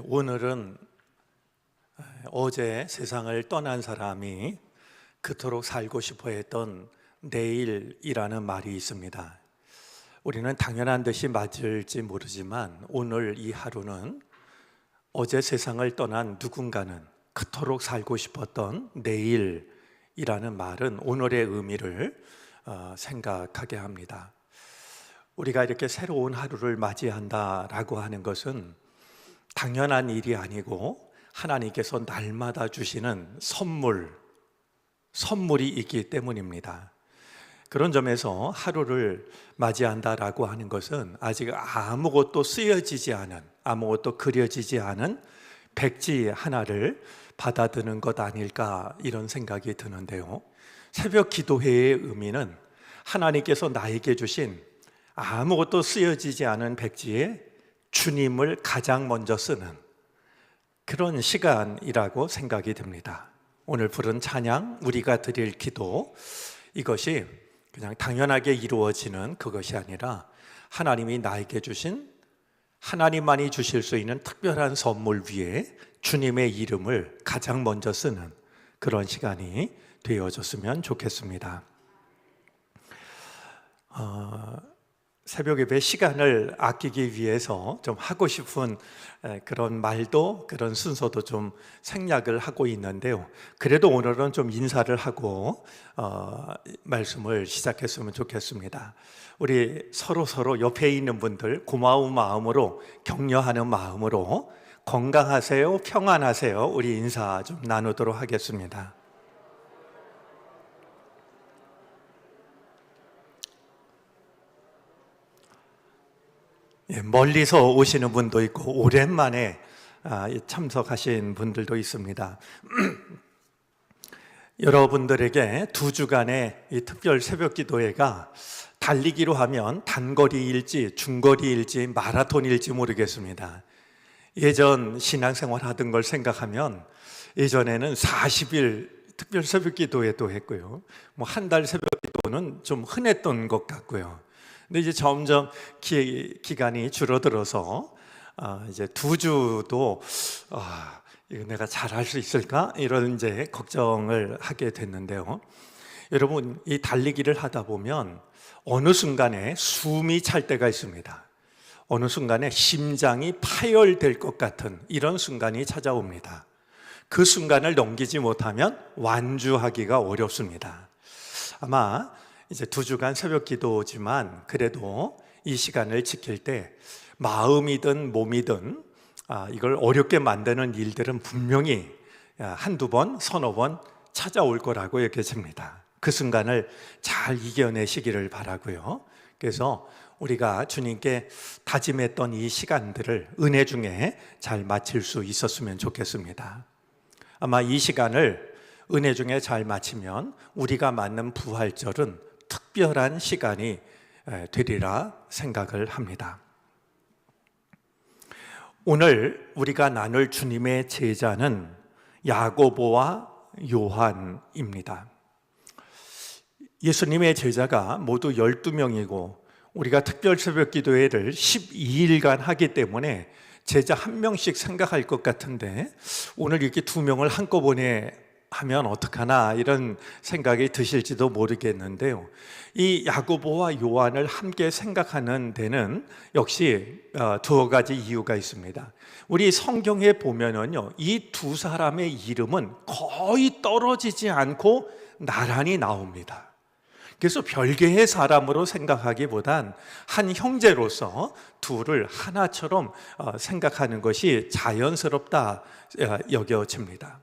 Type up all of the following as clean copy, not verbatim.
오늘은 어제 세상을 떠난 사람이 그토록 살고 싶어 했던 내일이라는 말이 있습니다. 우리는 당연한 듯이 맞을지 모르지만 오늘 이 하루는 어제 세상을 떠난 누군가는 그토록 살고 싶었던 내일이라는 말은 오늘의 의미를 생각하게 합니다. 우리가 이렇게 새로운 하루를 맞이한다라고 하는 것은 당연한 일이 아니고 하나님께서 날마다 주시는 선물이 있기 때문입니다. 그런 점에서 하루를 맞이한다라고 하는 것은 아직 아무것도 쓰여지지 않은, 아무것도 그려지지 않은 백지 하나를 받아드는 것 아닐까 이런 생각이 드는데요. 새벽 기도회의 의미는 하나님께서 나에게 주신 아무것도 쓰여지지 않은 백지에 주님을 가장 먼저 쓰는 그런 시간이라고 생각이 듭니다. 오늘 부른 찬양, 우리가 드릴 기도, 이것이 그냥 당연하게 이루어지는 그것이 아니라 하나님이 나에게 주신, 하나님만이 주실 수 있는 특별한 선물 위에 주님의 이름을 가장 먼저 쓰는 그런 시간이 되어졌으면 좋겠습니다. 새벽 예배 시간을 아끼기 위해서 좀 하고 싶은 그런 말도, 그런 순서도 좀 생략을 하고 있는데요. 그래도 오늘은 좀 인사를 하고 말씀을 시작했으면 좋겠습니다. 우리 서로 옆에 있는 분들 고마운 마음으로, 격려하는 마음으로 건강하세요, 평안하세요, 우리 인사 좀 나누도록 하겠습니다. 멀리서 오시는 분도 있고 오랜만에 참석하신 분들도 있습니다. 여러분들에게 2주간의 이 특별 새벽 기도회가 달리기로 하면 단거리일지 중거리일지 마라톤일지 모르겠습니다. 예전 신앙생활 하던 걸 생각하면 예전에는 40일 특별 새벽 기도회도 했고요. 한 달 새벽 기도는 좀 흔했던 것 같고요. 근데 이제 점점 기간이 줄어들어서 이제 2주도 이거 내가 잘할 수 있을까? 이런 이제 걱정을 하게 됐는데요. 여러분, 이 달리기를 하다 보면 어느 순간에 숨이 찰 때가 있습니다. 어느 순간에 심장이 파열될 것 같은 이런 순간이 찾아옵니다. 그 순간을 넘기지 못하면 완주하기가 어렵습니다. 아마 이제 2주간 새벽 기도지만 그래도 이 시간을 지킬 때 마음이든 몸이든 이걸 어렵게 만드는 일들은 분명히 한두 번, 서너 번 찾아올 거라고 여겨집니다. 그 순간을 잘 이겨내시기를 바라고요. 그래서 우리가 주님께 다짐했던 이 시간들을 은혜 중에 잘 마칠 수 있었으면 좋겠습니다. 아마 이 시간을 은혜 중에 잘 마치면 우리가 맞는 부활절은 특별한 시간이 되리라 생각을 합니다. 오늘 우리가 나눌 주님의 제자는 야고보와 요한입니다. 예수님의 제자가 모두 12명이고 우리가 특별 새벽 기도회를 12일간 하기 때문에 제자 한 명씩 생각할 것 같은데 오늘 이렇게 2명을 한꺼번에 하면 어떡하나 이런 생각이 드실지도 모르겠는데요. 이 야고보와 요한을 함께 생각하는 데는 역시 2가지 이유가 있습니다. 우리 성경에 보면은요, 이 2 사람의 이름은 거의 떨어지지 않고 나란히 나옵니다. 그래서 별개의 사람으로 생각하기보단 한 형제로서 둘을 하나처럼 생각하는 것이 자연스럽다 여겨집니다.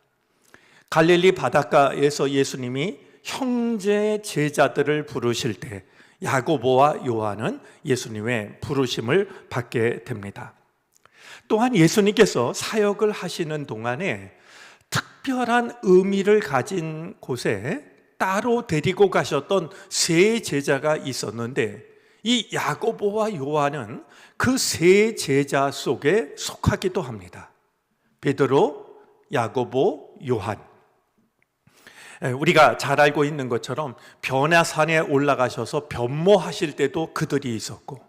갈릴리 바닷가에서 예수님이 형제 제자들을 부르실 때 야고보와 요한은 예수님의 부르심을 받게 됩니다. 또한 예수님께서 사역을 하시는 동안에 특별한 의미를 가진 곳에 따로 데리고 가셨던 3 제자가 있었는데 이 야고보와 요한은 그 3 제자 속에 속하기도 합니다. 베드로, 야고보, 요한. 우리가 잘 알고 있는 것처럼 변화산에 올라가셔서 변모하실 때도 그들이 있었고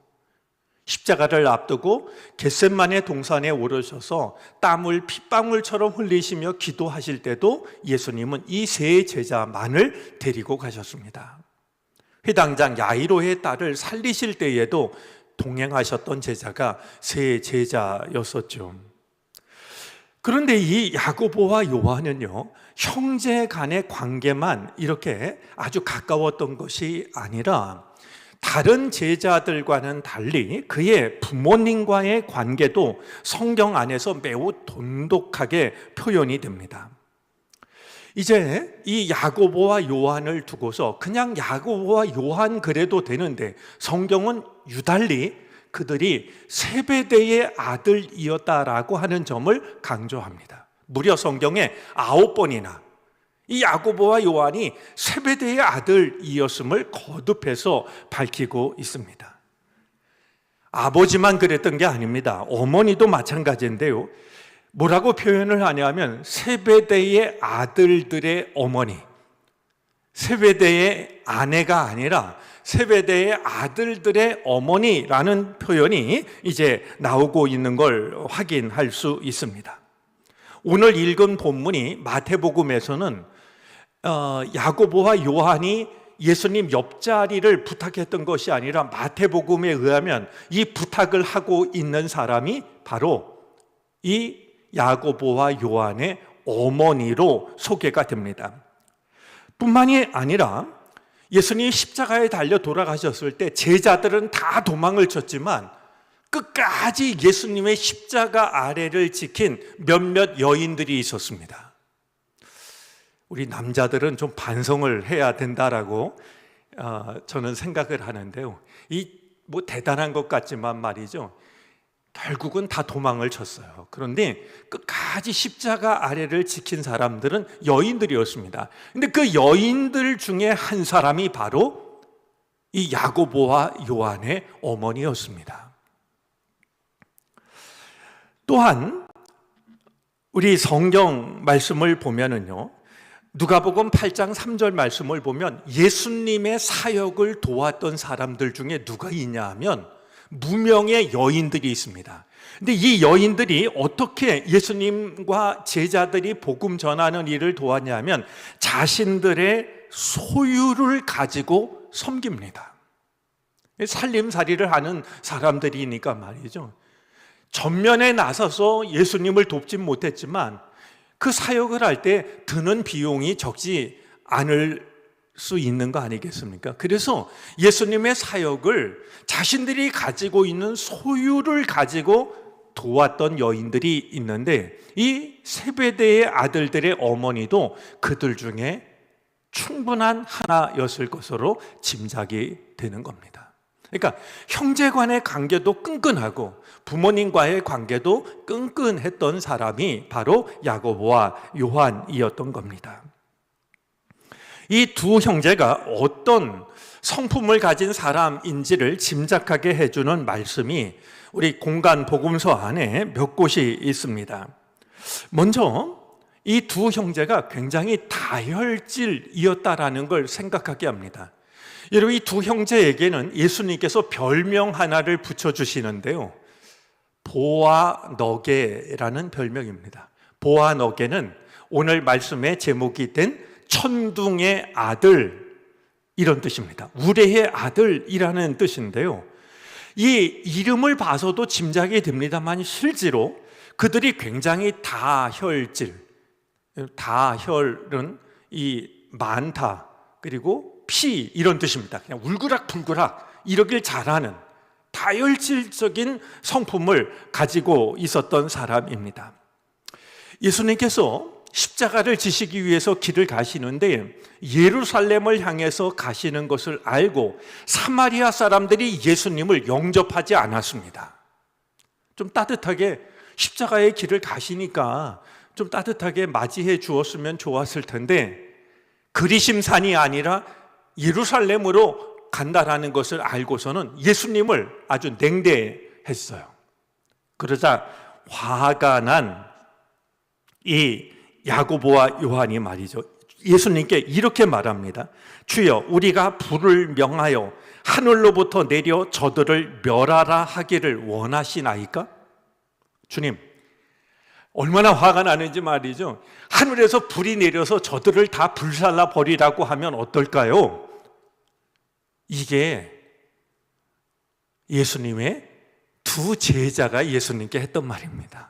십자가를 앞두고 겟셋마네 동산에 오르셔서 땀을 핏방울처럼 흘리시며 기도하실 때도 예수님은 이 세 제자만을 데리고 가셨습니다. 회당장 야이로의 딸을 살리실 때에도 동행하셨던 제자가 세 제자였었죠. 그런데 이 야고보와 요한은요, 형제 간의 관계만 이렇게 아주 가까웠던 것이 아니라 다른 제자들과는 달리 그의 부모님과의 관계도 성경 안에서 매우 돈독하게 표현이 됩니다. 이제 이 야고보와 요한을 두고서 그냥 야고보와 요한 그래도 되는데 성경은 유달리 그들이 세베대의 아들이었다라고 하는 점을 강조합니다. 무려 성경에 9번이나 이 야고보와 요한이 세베대의 아들이었음을 거듭해서 밝히고 있습니다. 아버지만 그랬던 게 아닙니다. 어머니도 마찬가지인데요. 뭐라고 표현을 하냐면 세베대의 아들들의 어머니, 세베대의 아내가 아니라 세베대의 아들들의 어머니라는 표현이 이제 나오고 있는 걸 확인할 수 있습니다. 오늘 읽은 본문이 마태복음에서는 야고보와 요한이 예수님 옆자리를 부탁했던 것이 아니라 마태복음에 의하면 이 부탁을 하고 있는 사람이 바로 이 야고보와 요한의 어머니로 소개가 됩니다. 뿐만이 아니라 예수님이 십자가에 달려 돌아가셨을 때 제자들은 다 도망을 쳤지만 끝까지 예수님의 십자가 아래를 지킨 몇몇 여인들이 있었습니다. 우리 남자들은 좀 반성을 해야 된다라고 저는 생각을 하는데요. 뭐 대단한 것 같지만 말이죠. 결국은 다 도망을 쳤어요. 그런데 끝까지 십자가 아래를 지킨 사람들은 여인들이었습니다. 근데 그 여인들 중에 한 사람이 바로 이 야고보와 요한의 어머니였습니다. 또한 우리 성경 말씀을 보면은요, 누가복음 8장 3절 말씀을 보면 예수님의 사역을 도왔던 사람들 중에 누가 있냐 하면 무명의 여인들이 있습니다. 근데 이 여인들이 어떻게 예수님과 제자들이 복음 전하는 일을 도왔냐면 자신들의 소유를 가지고 섬깁니다. 살림살이를 하는 사람들이니까 말이죠. 전면에 나서서 예수님을 돕진 못했지만 그 사역을 할 때 드는 비용이 적지 않을 수 있는 거 아니겠습니까? 그래서 예수님의 사역을 자신들이 가지고 있는 소유를 가지고 도왔던 여인들이 있는데 이 세베대의 아들들의 어머니도 그들 중에 충분한 하나였을 것으로 짐작이 되는 겁니다. 그러니까 형제 간의 관계도 끈끈하고 부모님과의 관계도 끈끈했던 사람이 바로 야고보와 요한이었던 겁니다. 이 두 형제가 어떤 성품을 가진 사람인지를 짐작하게 해주는 말씀이 우리 공간 복음서 안에 몇 곳이 있습니다. 먼저 이 두 형제가 굉장히 다혈질이었다라는 걸 생각하게 합니다. 여러분, 이 두 형제에게는 예수님께서 별명 하나를 붙여주시는데요, 보아너게라는 별명입니다. 보아너게는 오늘 말씀의 제목이 된 천둥의 아들, 이런 뜻입니다. 우레의 아들이라는 뜻인데요, 이 이름을 봐서도 짐작이 됩니다만 실제로 그들이 굉장히 다혈질, 다혈은 이 많다 그리고 피 이런 뜻입니다. 그냥 울그락불그락 이러길 잘하는 다혈질적인 성품을 가지고 있었던 사람입니다. 예수님께서 십자가를 지시기 위해서 길을 가시는데 예루살렘을 향해서 가시는 것을 알고 사마리아 사람들이 예수님을 영접하지 않았습니다. 좀 따뜻하게 십자가의 길을 가시니까 좀 따뜻하게 맞이해 주었으면 좋았을 텐데 그리심산이 아니라 예루살렘으로 간다라는 것을 알고서는 예수님을 아주 냉대했어요. 그러자 화가 난 이 야고보와 요한이 말이죠, 예수님께 이렇게 말합니다. 주여, 우리가 불을 명하여 하늘로부터 내려 저들을 멸하라 하기를 원하시나이까? 주님, 얼마나 화가 나는지 말이죠. 하늘에서 불이 내려서 저들을 다 불살라 버리라고 하면 어떨까요? 이게 예수님의 두 제자가 예수님께 했던 말입니다.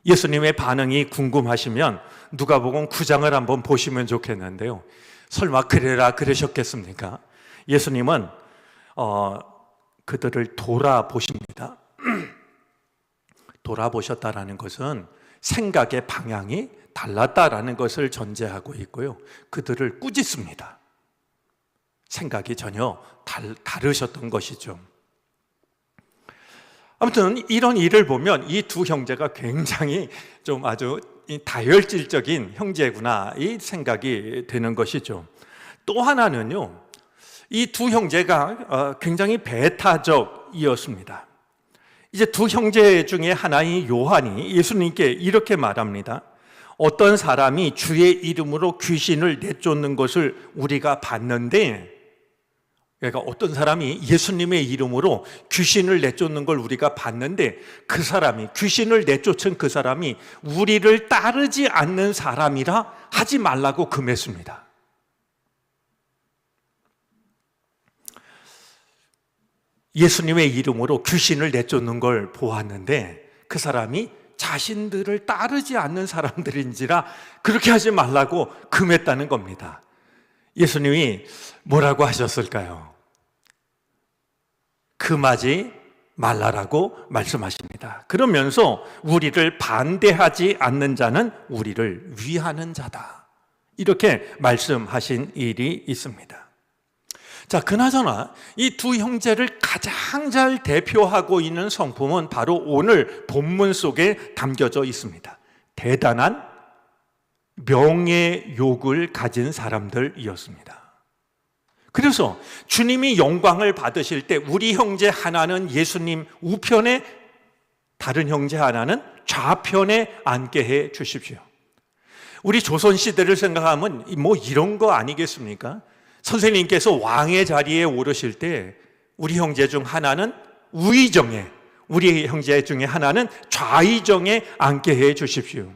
예수님의 반응이 궁금하시면 누가복음 9장을 한번 보시면 좋겠는데요. 설마 그래라 그러셨겠습니까? 예수님은 그들을 돌아보십니다. 돌아보셨다라는 것은 생각의 방향이 달랐다라는 것을 전제하고 있고요. 그들을 꾸짖습니다. 생각이 전혀 다르셨던 것이죠. 아무튼 이런 일을 보면 이 두 형제가 굉장히 좀 아주 다혈질적인 형제구나, 이 생각이 드는 것이죠. 또 하나는요, 이 두 형제가 굉장히 배타적이었습니다. 이제 두 형제 중에 하나인 요한이 예수님께 이렇게 말합니다. 어떤 사람이 주의 이름으로 귀신을 내쫓는 것을 우리가 봤는데, 그러니까 어떤 사람이 예수님의 이름으로 귀신을 내쫓는 걸 우리가 봤는데, 그 사람이, 귀신을 내쫓은 그 사람이 우리를 따르지 않는 사람이라 하지 말라고 금했습니다. 예수님의 이름으로 귀신을 내쫓는 걸 보았는데 그 사람이 자신들을 따르지 않는 사람들인지라 그렇게 하지 말라고 금했다는 겁니다. 예수님이 뭐라고 하셨을까요? 금하지 말라라고 말씀하십니다. 그러면서 우리를 반대하지 않는 자는 우리를 위하는 자다, 이렇게 말씀하신 일이 있습니다. 자, 그나저나 이 두 형제를 가장 잘 대표하고 있는 성품은 바로 오늘 본문 속에 담겨져 있습니다. 대단한 명예욕을 가진 사람들이었습니다. 그래서 주님이 영광을 받으실 때 우리 형제 하나는 예수님 우편에, 다른 형제 하나는 좌편에 앉게 해 주십시오. 우리 조선시대를 생각하면 뭐 이런 거 아니겠습니까? 선생님께서 왕의 자리에 오르실 때 우리 형제 중 하나는 우의정에, 우리 형제 중에 하나는 좌의정에 앉게 해 주십시오.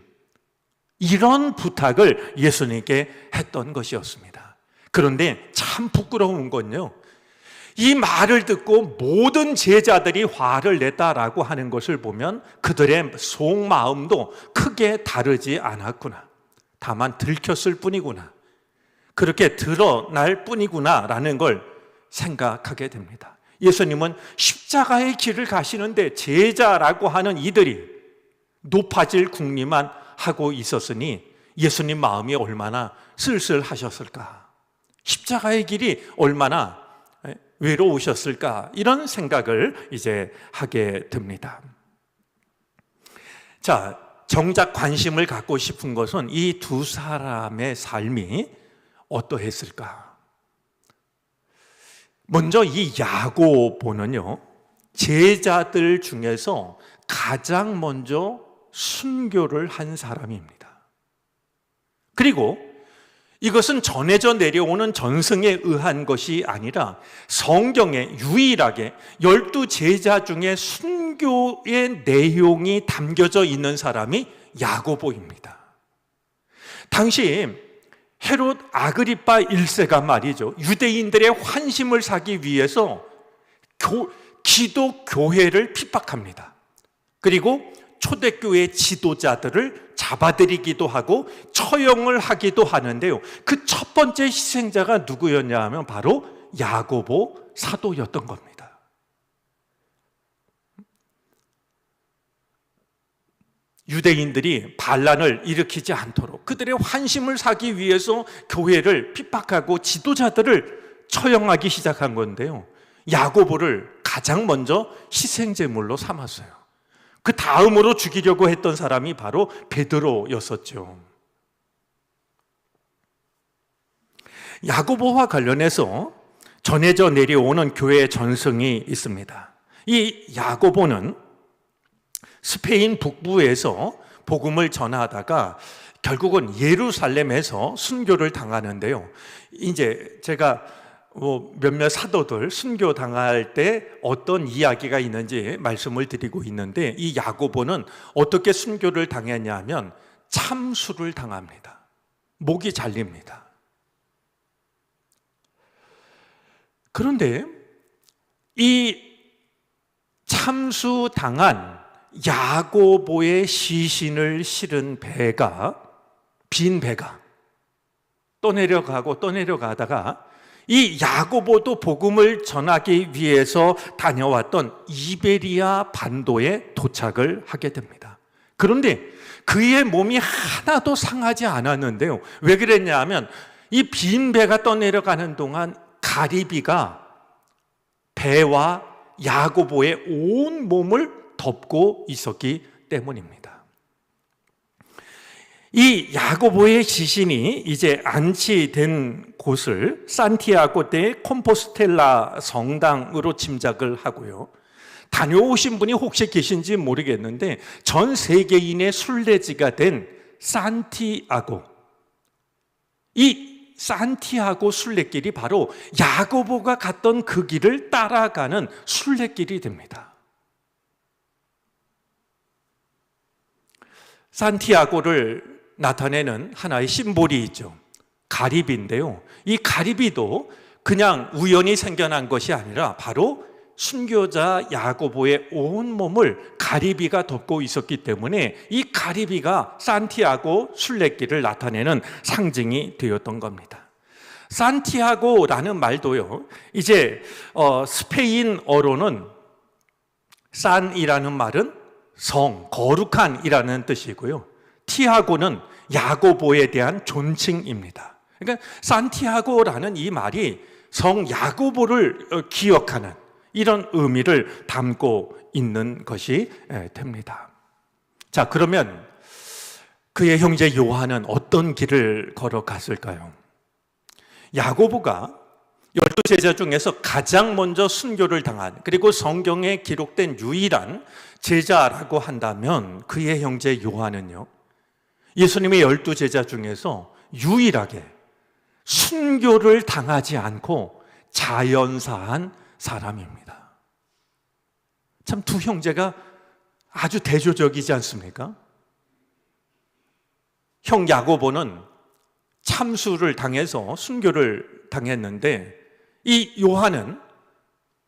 이런 부탁을 예수님께 했던 것이었습니다. 그런데 참 부끄러운 건요, 이 말을 듣고 모든 제자들이 화를 냈다라고 하는 것을 보면 그들의 속마음도 크게 다르지 않았구나, 다만 들켰을 뿐이구나, 그렇게 드러날 뿐이구나라는 걸 생각하게 됩니다. 예수님은 십자가의 길을 가시는데 제자라고 하는 이들이 높아질 궁리만 하고 있었으니 예수님 마음이 얼마나 쓸쓸하셨을까, 십자가의 길이 얼마나 외로우셨을까, 이런 생각을 이제 하게 됩니다. 자, 정작 관심을 갖고 싶은 것은 이 두 사람의 삶이 어떠했을까? 먼저 이 야고보는요, 제자들 중에서 가장 먼저 순교를 한 사람입니다. 그리고 이것은 전해져 내려오는 전승에 의한 것이 아니라 성경에 유일하게 12제자 중에 순교의 내용이 담겨져 있는 사람이 야고보입니다. 당시 헤롯 아그리파 1세가 말이죠, 유대인들의 환심을 사기 위해서 기독교회를 핍박합니다. 그리고 초대교회 지도자들을 잡아들이기도 하고 처형을 하기도 하는데요, 그 첫 번째 희생자가 누구였냐 하면 바로 야고보 사도였던 겁니다. 유대인들이 반란을 일으키지 않도록 그들의 환심을 사기 위해서 교회를 핍박하고 지도자들을 처형하기 시작한 건데요, 야고보를 가장 먼저 희생제물로 삼았어요. 그 다음으로 죽이려고 했던 사람이 바로 베드로였었죠. 야고보와 관련해서 전해져 내려오는 교회의 전승이 있습니다. 이 야고보는 스페인 북부에서 복음을 전하다가 결국은 예루살렘에서 순교를 당하는데요. 이제 제가 몇몇 사도들 순교 당할 때 어떤 이야기가 있는지 말씀을 드리고 있는데, 이 야고보는 어떻게 순교를 당했냐 하면 참수를 당합니다. 목이 잘립니다. 그런데 이 참수당한 야고보의 시신을 실은 배가, 빈 배가 떠내려가다가 이 야고보도 복음을 전하기 위해서 다녀왔던 이베리아 반도에 도착을 하게 됩니다. 그런데 그의 몸이 하나도 상하지 않았는데요. 왜 그랬냐 하면 이 빈 배가 떠내려가는 동안 가리비가 배와 야고보의 온 몸을 덮고 있었기 때문입니다. 이 야고보의 시신이 이제 안치된 곳을 산티아고 대 콤포스텔라 성당으로 짐작을 하고요. 다녀오신 분이 혹시 계신지 모르겠는데 전 세계인의 순례지가 된 산티아고, 이 산티아고 순례길이 바로 야고보가 갔던 그 길을 따라가는 순례길이 됩니다. 산티아고를 나타내는 하나의 심볼이 있죠. 가리비인데요. 이 가리비도 그냥 우연히 생겨난 것이 아니라 바로 순교자 야고보의 온몸을 가리비가 덮고 있었기 때문에 이 가리비가 산티아고 순례길을 나타내는 상징이 되었던 겁니다. 산티아고라는 말도요, 이제 스페인어로는 산이라는 말은 성, 거룩한이라는 뜻이고요. 티아고는 야고보에 대한 존칭입니다. 그러니까 산티아고라는 이 말이 성 야고보를 기억하는 이런 의미를 담고 있는 것이 됩니다. 자, 그러면 그의 형제 요한은 어떤 길을 걸어갔을까요? 야고보가 12제자 중에서 가장 먼저 순교를 당한, 그리고 성경에 기록된 유일한 제자라고 한다면 그의 형제 요한은요, 예수님의 12제자 중에서 유일하게 순교를 당하지 않고 자연사한 사람입니다. 참 두 형제가 아주 대조적이지 않습니까? 형 야고보는 참수를 당해서 순교를 당했는데 이 요한은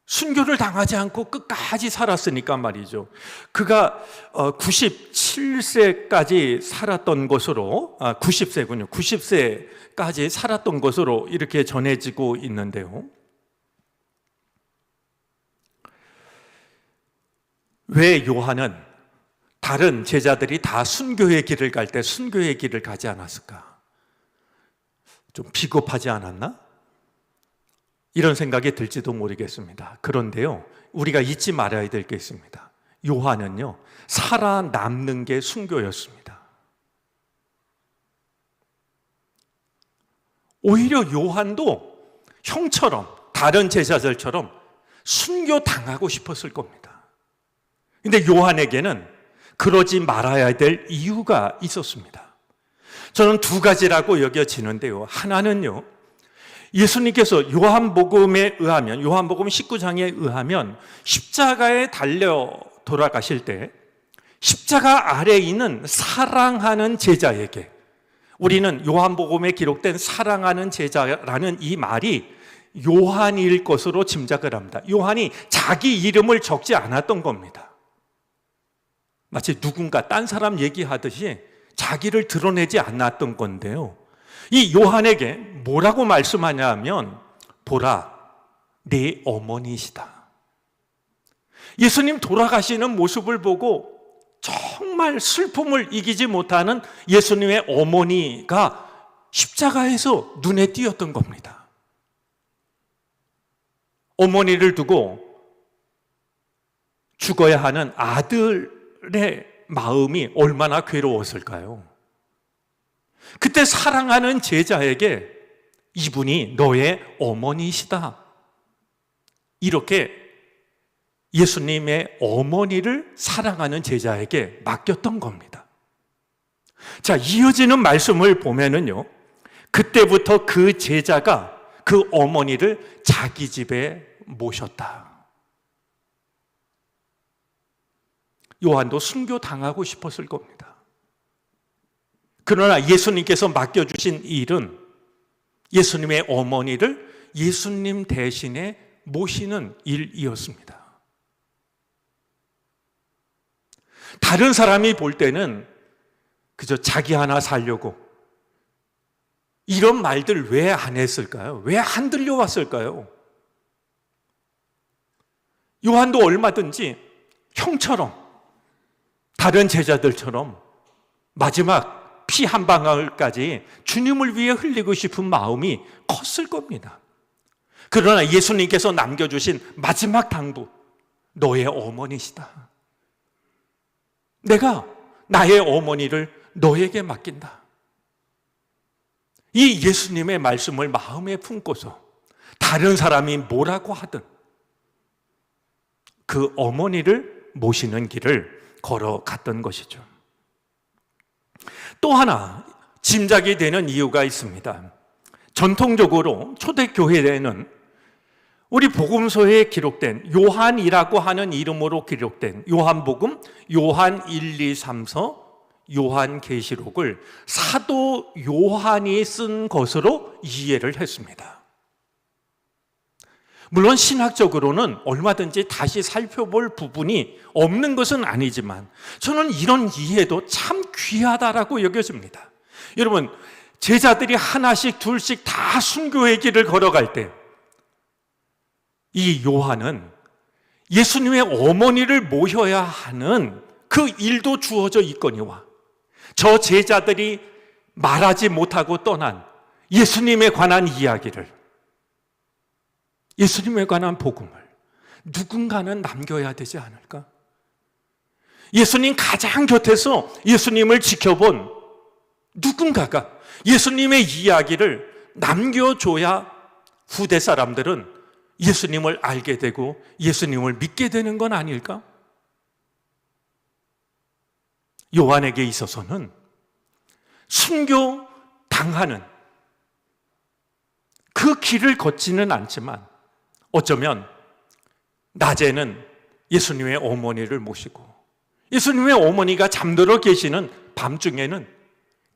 순교를 당하지 않고 끝까지 살았으니까 말이죠. 그가 97세까지 살았던 것으로, 90세군요. 90세까지 살았던 것으로 이렇게 전해지고 있는데요. 왜 요한은 다른 제자들이 다 순교의 길을 갈 때 순교의 길을 가지 않았을까? 좀 비겁하지 않았나? 이런 생각이 들지도 모르겠습니다. 그런데요, 우리가 잊지 말아야 될 게 있습니다. 요한은요, 살아남는 게 순교였습니다. 오히려 요한도 형처럼, 다른 제자들처럼 순교 당하고 싶었을 겁니다. 근데 요한에게는 그러지 말아야 될 이유가 있었습니다. 저는 두 가지라고 여겨지는데요. 하나는요, 예수님께서 요한복음 19장에 의하면 십자가에 달려 돌아가실 때 십자가 아래에 있는 사랑하는 제자에게, 우리는 요한복음에 기록된 사랑하는 제자라는 이 말이 요한일 것으로 짐작을 합니다. 요한이 자기 이름을 적지 않았던 겁니다. 마치 누군가 딴 사람 얘기하듯이 자기를 드러내지 않았던 건데요. 이 요한에게 뭐라고 말씀하냐 하면, 보라, 네 어머니시다. 예수님 돌아가시는 모습을 보고 정말 슬픔을 이기지 못하는 예수님의 어머니가 십자가에서 눈에 띄었던 겁니다. 어머니를 두고 죽어야 하는 아들의 마음이 얼마나 괴로웠을까요? 그때 사랑하는 제자에게 이분이 너의 어머니시다, 이렇게 예수님의 어머니를 사랑하는 제자에게 맡겼던 겁니다. 자, 이어지는 말씀을 보면은요, 그때부터 그 제자가 그 어머니를 자기 집에 모셨다. 요한도 순교당하고 싶었을 겁니다. 그러나 예수님께서 맡겨주신 일은 예수님의 어머니를 예수님 대신에 모시는 일이었습니다. 다른 사람이 볼 때는 그저 자기 하나 살려고 이런 말들 왜 안 했을까요? 왜 안 들려왔을까요? 요한도 얼마든지 형처럼 다른 제자들처럼 마지막 피 한 방울까지 주님을 위해 흘리고 싶은 마음이 컸을 겁니다. 그러나 예수님께서 남겨주신 마지막 당부, 너의 어머니시다. 내가 나의 어머니를 너에게 맡긴다. 이 예수님의 말씀을 마음에 품고서 다른 사람이 뭐라고 하든 그 어머니를 모시는 길을 걸어갔던 것이죠. 또 하나 짐작이 되는 이유가 있습니다. 전통적으로 초대교회에는 우리 복음서에 기록된 요한이라고 하는 이름으로 기록된 요한복음, 요한 1, 2, 3서, 요한계시록을 사도 요한이 쓴 것으로 이해를 했습니다. 물론 신학적으로는 얼마든지 다시 살펴볼 부분이 없는 것은 아니지만 저는 이런 이해도 참 귀하다라고 여겨집니다. 여러분, 제자들이 하나씩 둘씩 다 순교의 길을 걸어갈 때 이 요한은 예수님의 어머니를 모셔야 하는 그 일도 주어져 있거니와 저 제자들이 말하지 못하고 떠난 예수님에 관한 이야기를, 예수님에 관한 복음을 누군가는 남겨야 되지 않을까? 예수님 가장 곁에서 예수님을 지켜본 누군가가 예수님의 이야기를 남겨줘야 후대 사람들은 예수님을 알게 되고 예수님을 믿게 되는 건 아닐까? 요한에게 있어서는 순교 당하는 그 길을 걷지는 않지만 어쩌면 낮에는 예수님의 어머니를 모시고 예수님의 어머니가 잠들어 계시는 밤중에는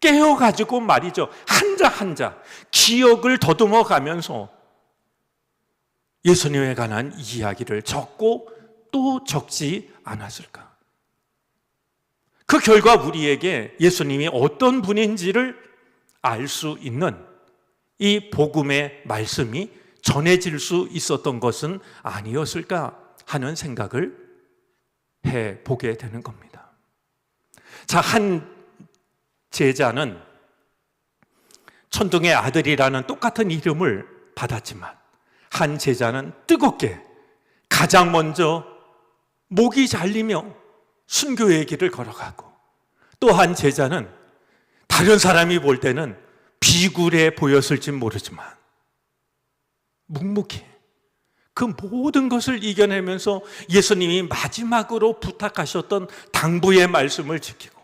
깨어가지고 말이죠, 한자 한자 기억을 더듬어 가면서 예수님에 관한 이야기를 적고 또 적지 않았을까? 그 결과 우리에게 예수님이 어떤 분인지를 알 수 있는 이 복음의 말씀이 전해질 수 있었던 것은 아니었을까 하는 생각을 해보게 되는 겁니다. 자, 한 제자는 천둥의 아들이라는 똑같은 이름을 받았지만 한 제자는 뜨겁게 가장 먼저 목이 잘리며 순교의 길을 걸어가고 또 한 제자는 다른 사람이 볼 때는 비굴해 보였을지 모르지만 묵묵히 그 모든 것을 이겨내면서 예수님이 마지막으로 부탁하셨던 당부의 말씀을 지키고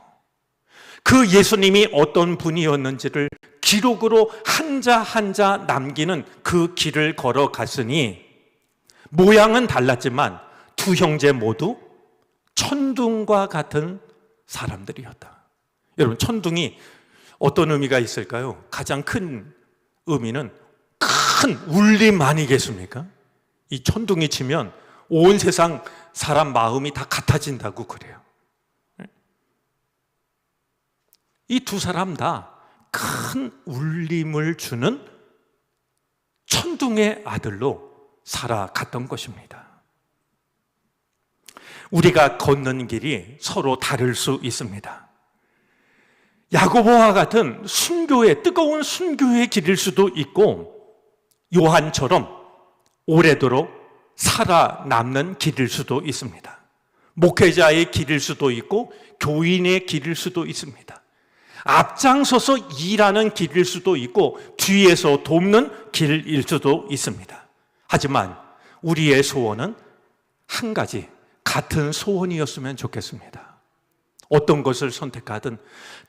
그 예수님이 어떤 분이었는지를 기록으로 한자 한자 남기는 그 길을 걸어갔으니 모양은 달랐지만 두 형제 모두 천둥과 같은 사람들이었다. 여러분, 천둥이 어떤 의미가 있을까요? 가장 큰 의미는 큰 울림 아니겠습니까? 이 천둥이 치면 온 세상 사람 마음이 다 같아진다고 그래요. 이 두 사람 다 큰 울림을 주는 천둥의 아들로 살아갔던 것입니다. 우리가 걷는 길이 서로 다를 수 있습니다. 야고보와 같은 순교의 뜨거운 순교의 길일 수도 있고 요한처럼 오래도록 살아남는 길일 수도 있습니다. 목회자의 길일 수도 있고 교인의 길일 수도 있습니다. 앞장서서 일하는 길일 수도 있고 뒤에서 돕는 길일 수도 있습니다. 하지만 우리의 소원은 한 가지, 같은 소원이었으면 좋겠습니다. 어떤 것을 선택하든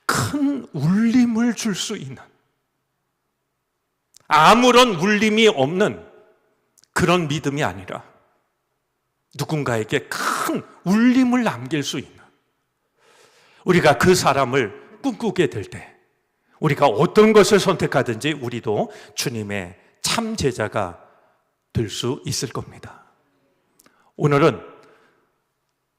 큰 울림을 줄 수 있는, 아무런 울림이 없는 그런 믿음이 아니라 누군가에게 큰 울림을 남길 수 있는, 우리가 그 사람을 꿈꾸게 될 때 우리가 어떤 것을 선택하든지 우리도 주님의 참 제자가 될 수 있을 겁니다. 오늘은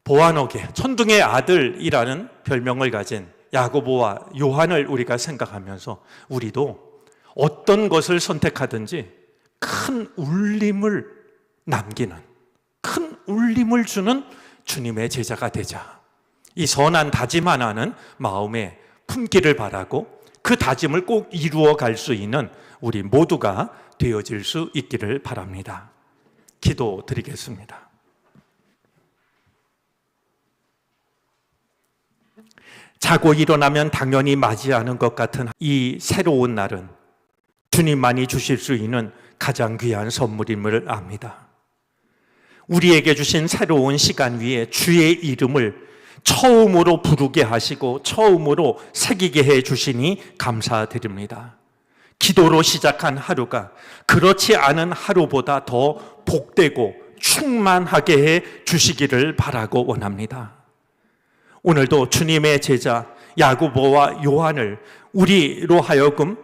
보아너게 천둥의 아들이라는 별명을 가진 야고보와 요한을 우리가 생각하면서 우리도 어떤 것을 선택하든지 큰 울림을 남기는, 큰 울림을 주는 주님의 제자가 되자, 이 선한 다짐 하나는 마음에 품기를 바라고 그 다짐을 꼭 이루어 갈 수 있는 우리 모두가 되어질 수 있기를 바랍니다. 기도드리겠습니다. 자고 일어나면 당연히 맞이하는 것 같은 이 새로운 날은 주님만이 주실 수 있는 가장 귀한 선물임을 압니다. 우리에게 주신 새로운 시간 위에 주의 이름을 처음으로 부르게 하시고 처음으로 새기게 해 주시니 감사드립니다. 기도로 시작한 하루가 그렇지 않은 하루보다 더 복되고 충만하게 해 주시기를 바라고 원합니다. 오늘도 주님의 제자 야고보와 요한을 우리로 하여금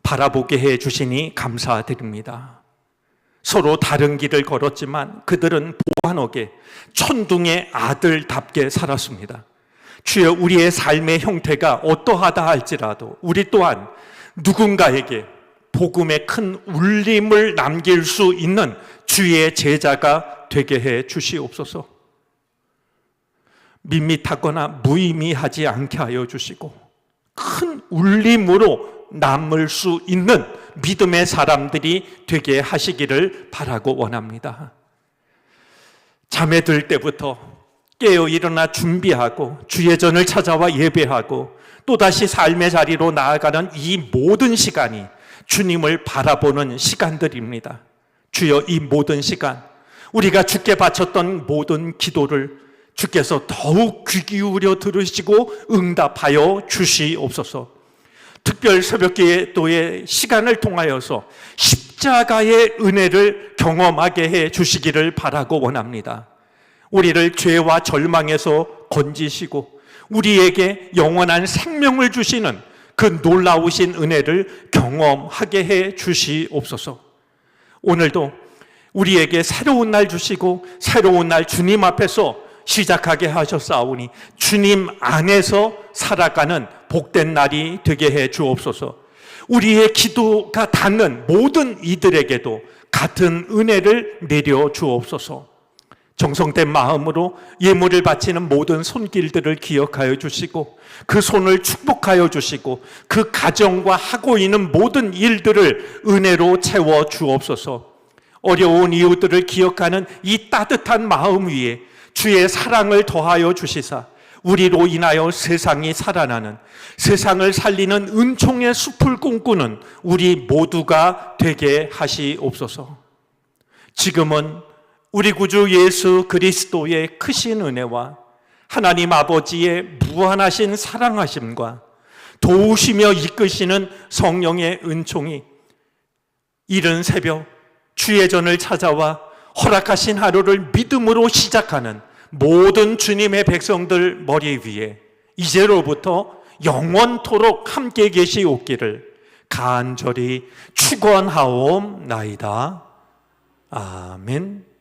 바라보게 해 주시니 감사드립니다. 서로 다른 길을 걸었지만 그들은 보아너게 천둥의 아들답게 살았습니다. 주여, 우리의 삶의 형태가 어떠하다 할지라도 우리 또한 누군가에게 복음의 큰 울림을 남길 수 있는 주의 제자가 되게 해 주시옵소서. 밋밋하거나 무의미하지 않게 하여 주시고 큰 울림으로 남을 수 있는 믿음의 사람들이 되게 하시기를 바라고 원합니다. 잠에 들 때부터 깨어 일어나 준비하고 주의 전을 찾아와 예배하고 또다시 삶의 자리로 나아가는 이 모든 시간이 주님을 바라보는 시간들입니다. 주여, 이 모든 시간 우리가 주께 바쳤던 모든 기도를 주께서 더욱 귀 기울여 들으시고 응답하여 주시옵소서. 특별 새벽기도의 시간을 통하여서 십자가의 은혜를 경험하게 해 주시기를 바라고 원합니다. 우리를 죄와 절망에서 건지시고 우리에게 영원한 생명을 주시는 그 놀라우신 은혜를 경험하게 해 주시옵소서. 오늘도 우리에게 새로운 날 주시고 새로운 날 주님 앞에서 시작하게 하셨사오니 주님 안에서 살아가는 복된 날이 되게 해 주옵소서. 우리의 기도가 닿는 모든 이들에게도 같은 은혜를 내려 주옵소서. 정성된 마음으로 예물을 바치는 모든 손길들을 기억하여 주시고 그 손을 축복하여 주시고 그 가정과 하고 있는 모든 일들을 은혜로 채워 주옵소서. 어려운 이웃들을 기억하는 이 따뜻한 마음 위에 주의 사랑을 더하여 주시사 우리로 인하여 세상이 살아나는, 세상을 살리는 은총의 숲을 꿈꾸는 우리 모두가 되게 하시옵소서. 지금은 우리 구주 예수 그리스도의 크신 은혜와 하나님 아버지의 무한하신 사랑하심과 도우시며 이끄시는 성령의 은총이 이른 새벽 주의 전을 찾아와 허락하신 하루를 믿음으로 시작하는 모든 주님의 백성들 머리 위에 이제로부터 영원토록 함께 계시옵기를 간절히 축원하옵나이다. 아멘.